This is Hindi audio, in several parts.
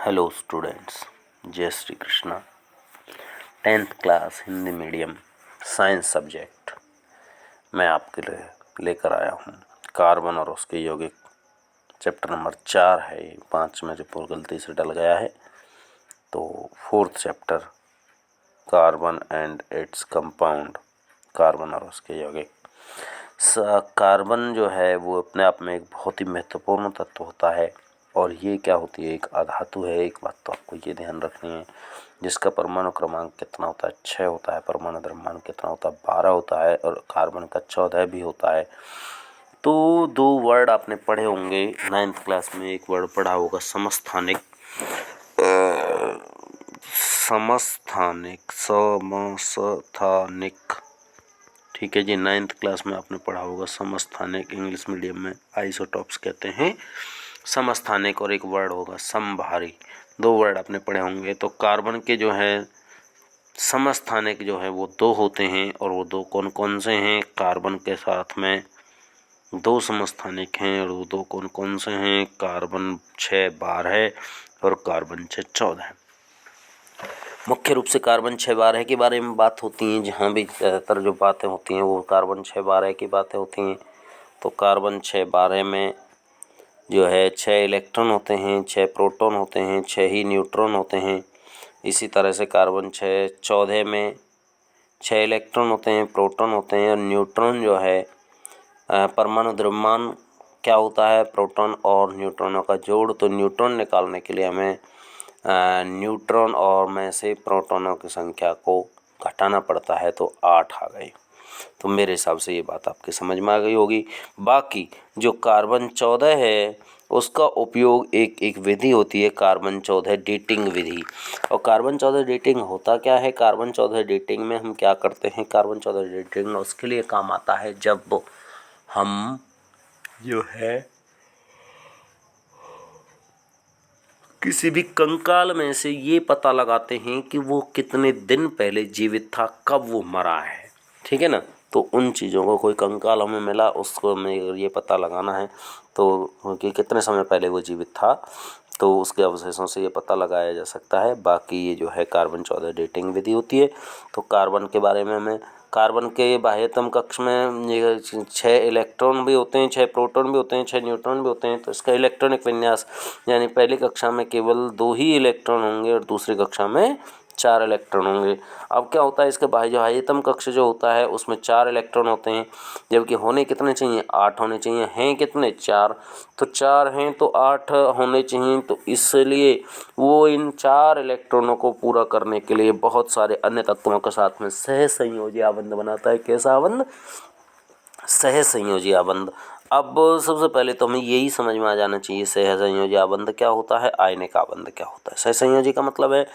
हेलो स्टूडेंट्स, जय Shri Krishna. 10th class Hindi medium science subject मैं आपके लिए लेकर आया हूँ। कार्बन और उसके यौगिक चैप्टर नंबर 4 है। 5 में जो पूरी गलती से डल गया है, तो 4th chapter carbon and its compound, carbon और उसके यौगिक। कार्बन जो है वो अपने आप में एक बहुत ही महत्वपूर्ण तत्व होता है। और ये क्या होती है, एक अधातु है। एक बात तो आपको ये ध्यान रखनी है, जिसका परमाणु क्रमांक कितना होता है, 6 होता है। परमाणु द्रव्यमान कितना होता है, 12 होता है। और कार्बन का 14 भी होता है। तो दो वर्ड आपने पढ़े होंगे 9th क्लास में। एक वर्ड पढ़ा होगा समस्थानिक, समस्थानिक। ठीक है जी, 9th क्लास में आपने पढ़ा होगा समस्थानिक। इंग्लिश मीडियम में आइसोटॉप्स कहते हैं समस्थानिक। और एक वर्ड होगा समभारी। दो वर्ड आपने पढ़े होंगे। तो कार्बन के जो है समस्थानिक जो है वो 2 होते हैं। और वो 2 कौन कौन से हैं? कार्बन के साथ में 2 समस्थानिक हैं। और वो 2 कौन कौन से हैं? कार्बन 6 बार है और कार्बन 6 14 है। मुख्य रूप से कार्बन 6 12 के बारे में बात होती है। जहाँ भी ज़्यादातर जो बातें होती हैं वो कार्बन 6 12 की बातें होती हैं। तो कार्बन 6 12 में जो है 6 इलेक्ट्रॉन होते हैं, 6 प्रोटॉन होते हैं, 6 ही न्यूट्रॉन होते हैं। इसी तरह से कार्बन 6 14 में 6 इलेक्ट्रॉन होते हैं, प्रोटॉन होते हैं। और न्यूट्रॉन जो है परमाणु द्रव्यमान क्या होता है, प्रोटॉन और न्यूट्रॉनों का जोड़। तो न्यूट्रॉन निकालने के लिए हमें न्यूट्रॉन और में से प्रोटॉनों की संख्या को घटाना पड़ता है। तो 8 आ गई। तो मेरे हिसाब से ये बात आपके समझ में आ गई होगी। बाकी जो कार्बन 14 है उसका उपयोग एक विधि होती है, कार्बन 14 डेटिंग विधि। और कार्बन 14 डेटिंग होता क्या है? कार्बन 14 डेटिंग में हम क्या करते हैं? कार्बन 14 डेटिंग उसके लिए काम आता है जब हम जो है किसी भी कंकाल में से ये पता लगाते हैं कि वो कितने दिन पहले जीवित था, कब वो मरा है। ठीक है ना? तो उन चीज़ों को, कोई कंकाल हमें मिला उसको हमें ये पता लगाना है तो कि कितने समय पहले वो जीवित था, तो उसके अवशेषों से ये पता लगाया जा सकता है। बाकी ये जो है कार्बन 14 डेटिंग विधि होती है। तो कार्बन के बारे में हमें, कार्बन के बाह्यतम कक्ष में ये 6 इलेक्ट्रॉन भी होते हैं, 6 प्रोटॉन भी होते हैं, 6 न्यूट्रॉन भी होते हैं। तो इसका इलेक्ट्रॉनिक विन्यास, यानी पहली कक्षा में केवल 2 ही इलेक्ट्रॉन होंगे और दूसरी कक्षा में 4 इलेक्ट्रॉन होंगे। अब क्या होता है, इसके बाह्यतम कक्ष जो होता है उसमें 4 इलेक्ट्रॉन होते हैं, जबकि होने कितने चाहिए? 8 होने चाहिए। हैं कितने? 4। तो 4 हैं तो 8 होने चाहिए। तो इसलिए वो इन 4 इलेक्ट्रॉनों को पूरा करने के लिए बहुत सारे अन्य तत्वों के साथ में सहसंयोजी आबंध बनाता है। कैसा आबंध? सहसंयोजी आबंध। अब सबसे पहले तो हमें यही समझ में आ जाना चाहिए सहसंयोजी आबंध क्या होता है, आयनिक आबंध क्या होता है। सहसंयोजी का मतलब है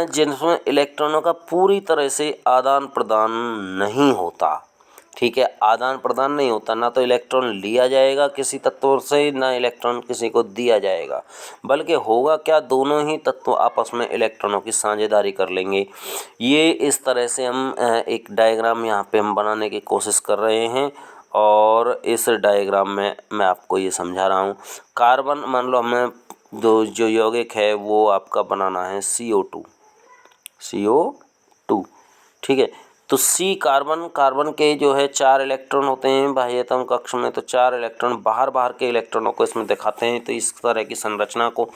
जिनमें इलेक्ट्रॉनों का पूरी तरह से आदान प्रदान नहीं होता। ठीक है, आदान प्रदान नहीं होता, ना तो इलेक्ट्रॉन लिया जाएगा किसी तत्व से, ना इलेक्ट्रॉन किसी को दिया जाएगा। बल्कि होगा क्या, दोनों ही तत्व आपस में इलेक्ट्रॉनों की साझेदारी कर लेंगे। ये इस तरह से हम एक डायग्राम यहाँ पे हम बनाने की कोशिश कर रहे हैं। और इस डायग्राम में मैं आपको ये समझा रहा हूँ। कार्बन, मान लो हमें जो यौगिक है वो आपका बनाना है CO2। ठीक है। तो कार्बन के जो है 4 इलेक्ट्रॉन होते हैं बाह्यतम कक्ष में। तो 4 इलेक्ट्रॉन बाहर के इलेक्ट्रॉनों को इसमें दिखाते हैं। तो इस तरह की संरचना को,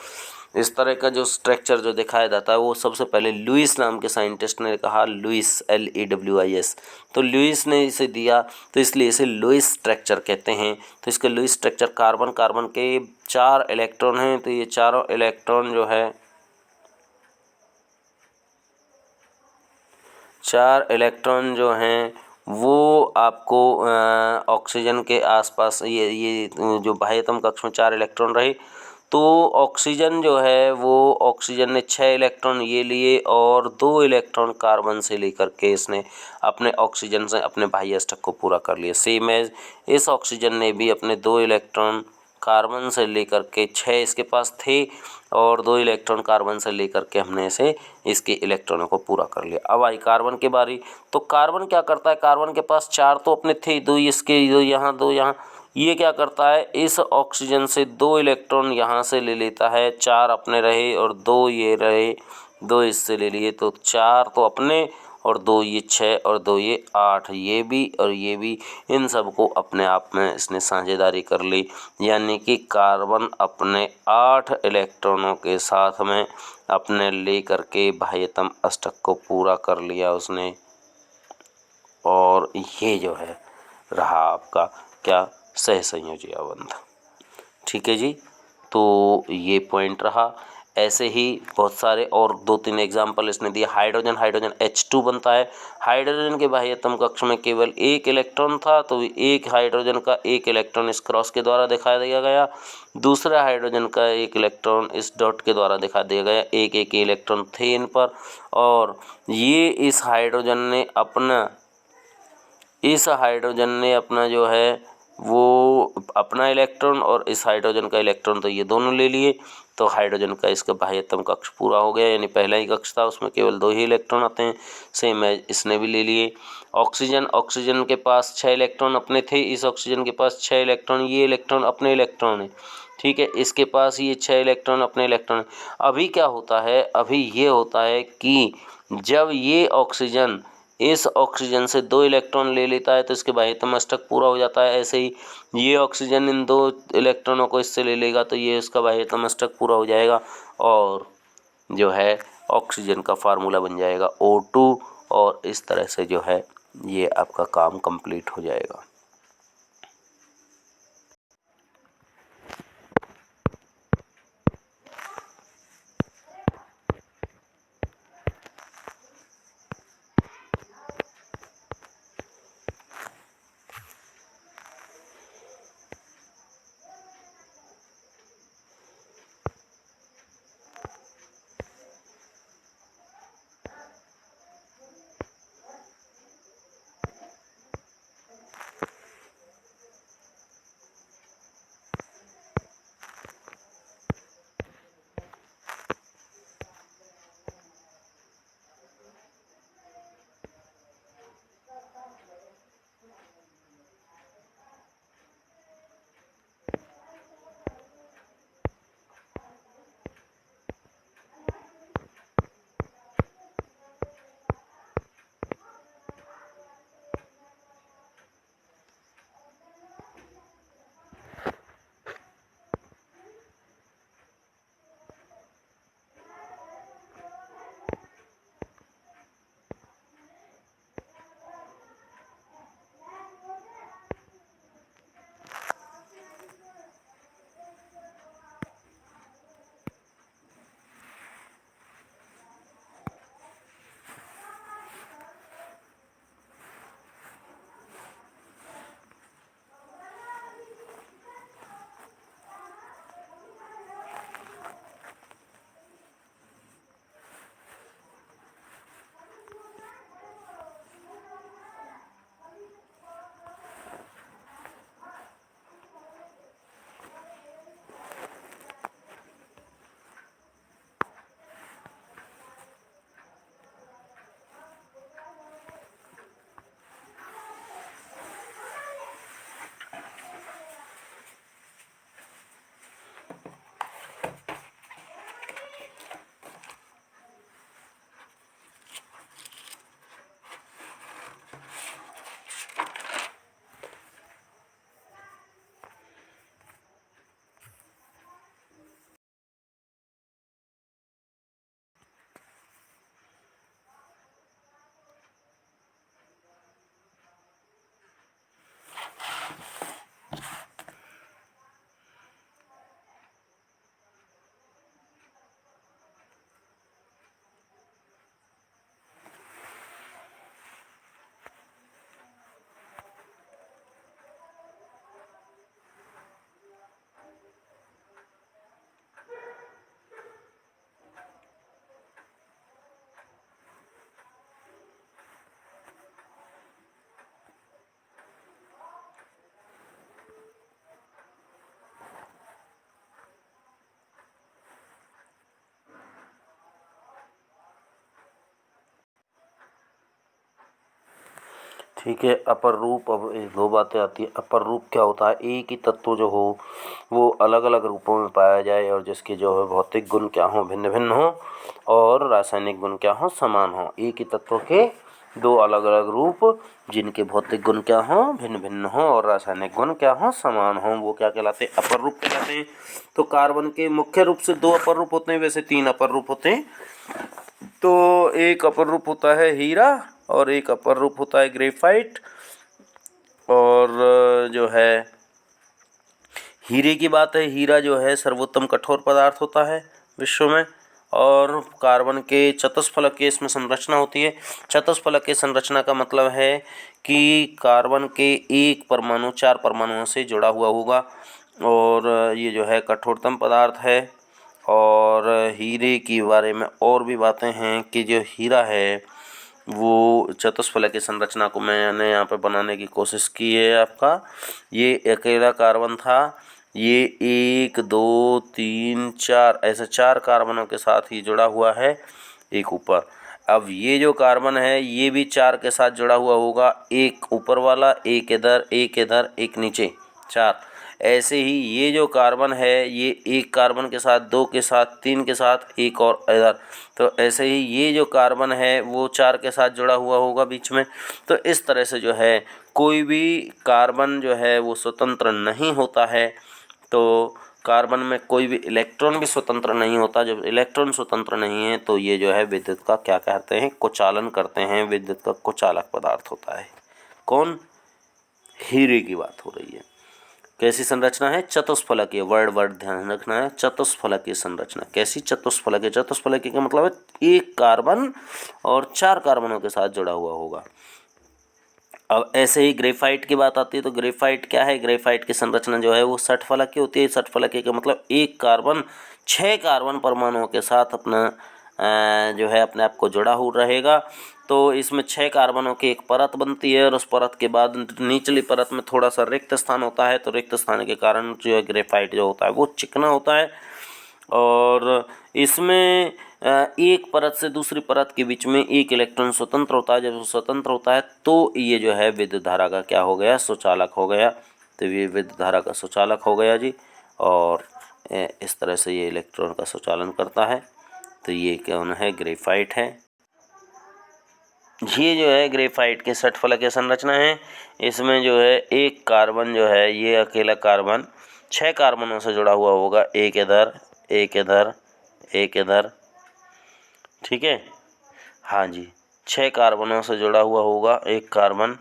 इस तरह का जो स्ट्रक्चर जो दिखाया जाता है वो सबसे पहले लुईस नाम के साइंटिस्ट ने कहा। Lewis, LEWIS। तो लुईस ने इसे दिया, तो इसलिए इसे लुईस स्ट्रक्चर कहते हैं। तो इसके लुईस स्ट्रक्चर, कार्बन के 4 इलेक्ट्रॉन हैं। तो ये चारों इलेक्ट्रॉन जो है, 4 इलेक्ट्रॉन जो हैं वो आपको ऑक्सीजन के आसपास, ये जो बाह्यतम कक्ष में 4 इलेक्ट्रॉन रहे, तो ऑक्सीजन जो है वो, ऑक्सीजन ने 6 इलेक्ट्रॉन ये लिए और 2 इलेक्ट्रॉन कार्बन से लेकर के इसने अपने ऑक्सीजन से अपने बाह्य अष्टक को पूरा कर लिया। सेम एज इस ऑक्सीजन ने भी अपने 2 इलेक्ट्रॉन कार्बन से लेकर के, 6 इसके पास थे और 2 इलेक्ट्रॉन कार्बन से लेकर के हमने इसे इसके इलेक्ट्रॉनों को पूरा कर लिया। अब आई कार्बन की बारी। तो कार्बन क्या करता है, कार्बन के पास 4 तो अपने थे, 2 इसके, 2 यहाँ, 2 यहाँ, ये क्या करता है, इस ऑक्सीजन से 2 इलेक्ट्रॉन यहाँ से ले लेता है, 4 अपने रहे और 2 ये रहे, 2 इससे ले लिए, तो 4 तो अपने और 2 ये 6 और 2 ये 8, ये भी और ये भी, इन सब को अपने आप में इसने साझेदारी कर ली। यानी कि कार्बन अपने 8 इलेक्ट्रॉनों के साथ में अपने ले करके बाह्यतम अष्टक को पूरा कर लिया उसने। और ये जो है रहा आपका क्या, सहसंयोजी बंध। ठीक है जी, तो ये पॉइंट रहा। ऐसे ही बहुत सारे और 2-3 एग्जाम्पल इसने दिए। हाइड्रोजन H2 बनता है। हाइड्रोजन के बाह्यतम कक्ष में केवल एक इलेक्ट्रॉन था, तो एक हाइड्रोजन का एक इलेक्ट्रॉन इस क्रॉस के द्वारा दिखाई दिया गया, दूसरा हाइड्रोजन का एक इलेक्ट्रॉन इस डॉट के द्वारा दिखा दिया गया। एक एक इलेक्ट्रॉन थे इन पर, और ये इस हाइड्रोजन ने अपना जो है वो अपना इलेक्ट्रॉन और इस हाइड्रोजन का इलेक्ट्रॉन, तो ये दोनों ले लिए, तो हाइड्रोजन का इसका बाह्यतम कक्ष पूरा हो गया। यानी पहला ही कक्ष था उसमें केवल 2 ही इलेक्ट्रॉन आते हैं, सेम है इसने भी ले लिए। ऑक्सीजन के पास 6 इलेक्ट्रॉन अपने थे, इस ऑक्सीजन के पास 6 इलेक्ट्रॉन, ये इलेक्ट्रॉन अपने इलेक्ट्रॉन है। ठीक है, इसके पास ये 6 इलेक्ट्रॉन अपने इलेक्ट्रॉन। अभी क्या होता है, अभी ये होता है कि जब ये ऑक्सीजन इस ऑक्सीजन से 2 इलेक्ट्रॉन ले लेता है तो इसके बाह्यतम अष्टक पूरा हो जाता है। ऐसे ही ये ऑक्सीजन इन 2 इलेक्ट्रॉनों को इससे ले लेगा तो ये इसका बाह्यतम अष्टक पूरा हो जाएगा, और जो है ऑक्सीजन का फार्मूला बन जाएगा O2, और इस तरह से जो है ये आपका काम कंप्लीट हो जाएगा। ठीक है। अपर रूप, अब ये दो बातें आती है। अपर रूप क्या होता है? एक ही तत्व जो हो वो अलग अलग रूपों में पाया जाए और जिसके जो है भौतिक गुण क्या हो, भिन्न भिन्न हो, और रासायनिक गुण क्या हो, समान हो। एक ही तत्व के दो अलग अलग रूप जिनके भौतिक गुण क्या हो, भिन्न भिन्न हो, और रासायनिक गुण क्या हो, समान हो, वो क्या कहलाते हैं? अपर रूप कहलाते हैं। तो कार्बन के मुख्य रूप से दो अपर रूप होते हैं, वैसे तीन अपर रूप होते हैं। तो एक अपर रूप होता है हीरा, और एक अपर रूप होता है ग्रेफाइट। और जो है हीरे की बात है, हीरा जो है सर्वोत्तम कठोर पदार्थ होता है विश्व में। और कार्बन के चतुष्फलक की इसमें संरचना होती है। चतुष्फलक की संरचना का मतलब है कि कार्बन के एक परमाणु 4 परमाणुओं से जुड़ा हुआ होगा, और ये जो है कठोरतम पदार्थ है। और हीरे के बारे में और भी बातें हैं कि जो हीरा है वो चतुष्फलक की संरचना को मैंने यहाँ पे बनाने की कोशिश की है। आपका ये अकेला कार्बन था, ये 1 2 3 4 ऐसे 4 कार्बनों के साथ ही जुड़ा हुआ है एक ऊपर। अब ये जो कार्बन है ये भी 4 के साथ जुड़ा हुआ होगा, एक ऊपर वाला, एक इधर, एक इधर, एक नीचे, 4। ऐसे ही ये जो कार्बन है ये एक कार्बन के साथ, 2 के साथ, 3 के साथ, एक और इधर। तो ऐसे ही ये जो कार्बन है वो 4 के साथ जुड़ा हुआ होगा बीच में। तो इस तरह से जो है कोई भी कार्बन जो है वो स्वतंत्र नहीं होता है। तो कार्बन में कोई भी इलेक्ट्रॉन भी स्वतंत्र नहीं होता। जब इलेक्ट्रॉन स्वतंत्र नहीं है तो ये जो है विद्युत का क्या कहते हैं, कुचालन करते हैं। विद्युत का कुचालक पदार्थ होता है। कौन? हीरे की बात हो रही है। कैसी संरचना है? चतुष्फलकीय। वर्ड ध्यान रखना है, चतुष्फलकीय संरचना। कैसी? चतुष्फलकीय। चतुष्फलकीय का मतलब है एक कार्बन और 4 कार्बनों के साथ जुड़ा हुआ होगा। अब ऐसे ही ग्रेफाइट की बात आती है तो ग्रेफाइट क्या है? ग्रेफाइट की संरचना जो है वो षटफलकीय होती है। षटफलकीय का मतलब एक कार्बन 6 कार्बन परमाणुओं के साथ अपना जो है अपने आप को जुड़ा हुआ रहेगा। तो इसमें 6 कार्बनों की एक परत बनती है, और उस परत के बाद निचली परत में थोड़ा सा रिक्त स्थान होता है। तो रिक्त स्थान के कारण जो है ग्रेफाइट जो होता है वो चिकना होता है। और इसमें एक परत से दूसरी परत के बीच में एक इलेक्ट्रॉन स्वतंत्र होता है। जब वो स्वतंत्र होता है तो ये जो है विद्युत धारा का क्या हो गया? सुचालक हो गया। तो ये विद्युत धारा का सुचालक हो गया जी। और इस तरह से ये इलेक्ट्रॉन का सुचालन करता है। तो ये कौन है? ग्रेफाइट है। ये जो है ग्रेफाइट के षटफलकीय संरचना है। इसमें जो है एक कार्बन जो है ये अकेला कार्बन 6 कार्बनों से जुड़ा हुआ होगा, एक इधर, एक इधर, एक इधर। ठीक है, हाँ जी, 6 कार्बनों से जुड़ा हुआ होगा एक कार्बन।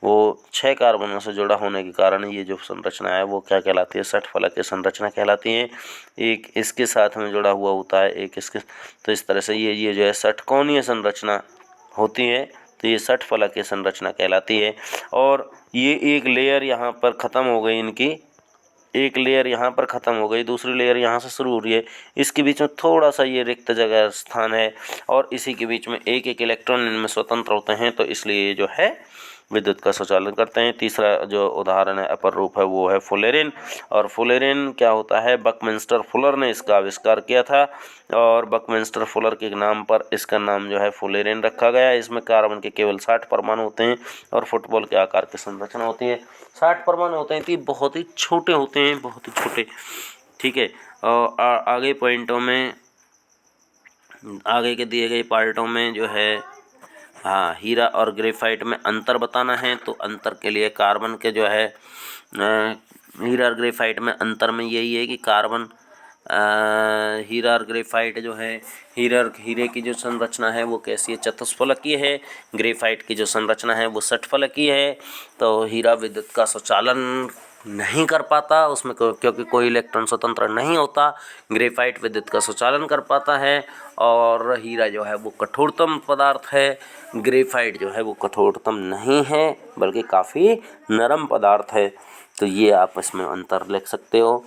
वो 6 कार्बनों से जुड़ा होने के कारण ये जो संरचना है वो क्या कहलाती है? षटफलकीय संरचना कहलाती है। एक इसके साथ में जुड़ा हुआ होता है, एक इसके। तो इस तरह से ये जो है षटकोणीय संरचना होती है। तो ये षटफलकीय संरचना कहलाती है। और ये एक लेयर यहाँ पर ख़त्म हो गई इनकी, एक लेयर यहाँ पर ख़त्म हो गई, दूसरी लेयर यहाँ से शुरू हो रही है। इसके बीच में थोड़ा सा ये रिक्त जगह स्थान है, और इसी के बीच में एक एक इलेक्ट्रॉन इनमें स्वतंत्र होते हैं। तो इसलिए ये जो है विद्युत का संचालन करते हैं। तीसरा जो उदाहरण है अपर रूप है वो है फुलेरिन। और फुलेरिन क्या होता है? बकमिंस्टर फुलर ने इसका आविष्कार किया था, और बकमिंस्टर फुलर के नाम पर इसका नाम जो है फुलेरिन रखा गया। इसमें कार्बन के केवल 60 परमाणु होते हैं, और फुटबॉल के आकार की संरचना होती है। 60 परमाणु होते हैं तो ये बहुत ही छोटे होते हैं, बहुत ही छोटे। ठीक है, और आगे पॉइंटों में, आगे के दिए गए पार्टों में जो है हाँ हीरा और ग्रेफाइट में अंतर बताना है। तो अंतर के लिए कार्बन के जो है हीरा और ग्रेफाइट में अंतर में यही है कि कार्बन हीरा और ग्रेफाइट जो है, हीरे की जो संरचना है वो कैसी है? चतुष्फलकीय है। ग्रेफाइट की जो संरचना है वो षटफलकीय है। तो हीरा विद्युत का संचालन नहीं कर पाता उसमें, क्योंकि कोई इलेक्ट्रॉन स्वतंत्र नहीं होता। ग्रेफाइट विद्युत का संचालन कर पाता है। और हीरा जो है वो कठोरतम पदार्थ है, ग्रेफाइट जो है वो कठोरतम नहीं है बल्कि काफ़ी नरम पदार्थ है। तो ये आप इसमें अंतर लिख सकते हो।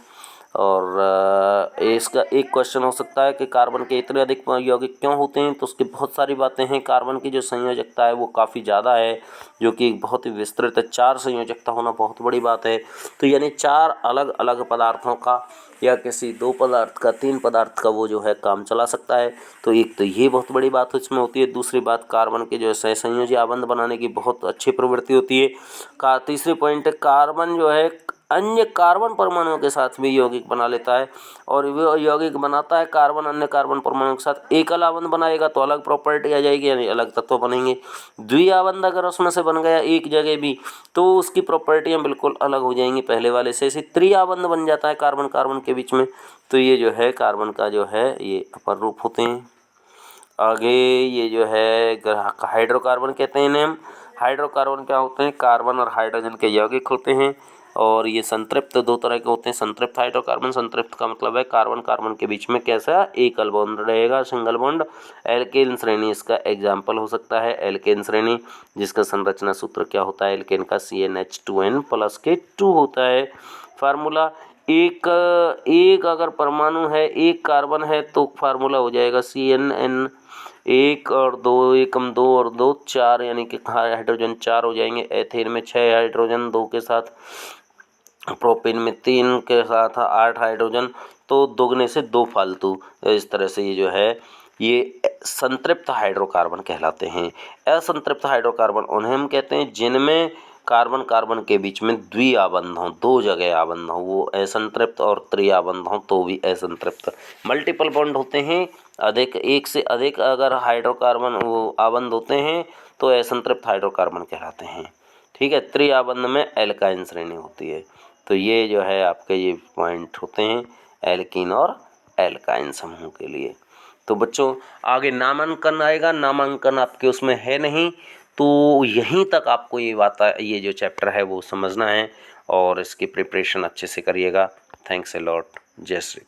और इसका एक क्वेश्चन हो सकता है कि कार्बन के इतने अधिक यौगिक क्यों होते हैं, तो उसकी बहुत सारी बातें हैं। कार्बन की जो संयोजकता है वो काफ़ी ज़्यादा है, जो कि बहुत ही विस्तृत है। 4 संयोजकता होना बहुत बड़ी बात है। तो यानी 4 अलग अलग पदार्थों का या किसी 2 पदार्थ का 3 पदार्थ का वो जो है काम चला सकता है। तो एक तो ये बहुत बड़ी बात इसमें होती है। दूसरी बात, कार्बन के जो है सहसंयोजी आबंध बनाने की बहुत अच्छी प्रवृत्ति होती है। तीसरी पॉइंट है, कार्बन जो है अन्य कार्बन परमाणुओं के साथ भी यौगिक बना लेता है, और वो यौगिक बनाता है कार्बन अन्य कार्बन परमाणुओं के साथ। एकल आबंध बनाएगा तो अलग प्रॉपर्टी आ जाएगी, यानी अलग तत्व बनेंगे। द्विआबंध अगर उसमें से बन गया एक जगह भी, तो उसकी प्रॉपर्टियां बिल्कुल अलग हो जाएंगी पहले वाले से। ऐसे त्रिआबंध बन जाता है कार्बन कार्बन के बीच में। तो ये जो है कार्बन का जो है ये अपर रूप होते हैं। आगे ये जो है हाइड्रोकार्बन कहते हैं इन्हें हम। हाइड्रोकार्बन क्या होते हैं, कार्बन और हाइड्रोजन के यौगिक होते हैं, और ये संतृप्त 2 तरह के होते हैं। संतृप्त हाइड्रोकार्बन, संतृप्त का मतलब है कार्बन कार्बन के बीच में कैसा एकल बॉन्ड रहेगा, सिंगल बॉन्ड। एल्केन श्रेणी इसका एग्जाम्पल हो सकता है। एल्केन श्रेणी जिसका संरचना सूत्र क्या होता है, एल्केन का CnH2n+के2 होता है। फार्मूला एक अगर परमाणु है, एक कार्बन है, तो फार्मूला हो जाएगा CnN, 1 और 2, 1 2 और 2 4, यानी कि हाइड्रोजन 4 हो जाएंगे। एथेन में 6 हाइड्रोजन 2 के साथ, प्रोपेन में 3 के साथ 8 हाइड्रोजन, तो दोगुने से 2 फालतू। इस तरह से ये जो है ये संतृप्त हाइड्रोकार्बन कहलाते हैं। असंतृप्त हाइड्रोकार्बन उन्हें हम कहते हैं जिनमें कार्बन कार्बन के बीच में द्विआबंध हों, 2 जगह आबंध हों, वो असंतृप्त, और त्रिआबंध हों तो भी असंतृप्त। मल्टीपल बॉन्ड होते हैं, अधिक एक से अधिक अगर हाइड्रोकार्बन वो आबंध होते हैं तो असंतृप्त हाइड्रोकार्बन कहलाते हैं। ठीक है, त्रिआबंध में एल्काइन श्रेणी होती है। तो ये जो है आपके ये पॉइंट होते हैं एल्कीन और एल्काइन समूह के लिए। तो बच्चों आगे नामांकन आएगा, नामांकन आपके उसमें है नहीं, तो यहीं तक आपको ये जो चैप्टर है वो समझना है, और इसकी प्रिपरेशन अच्छे से करिएगा। Thanks a lot. जय श्री कृष्ण।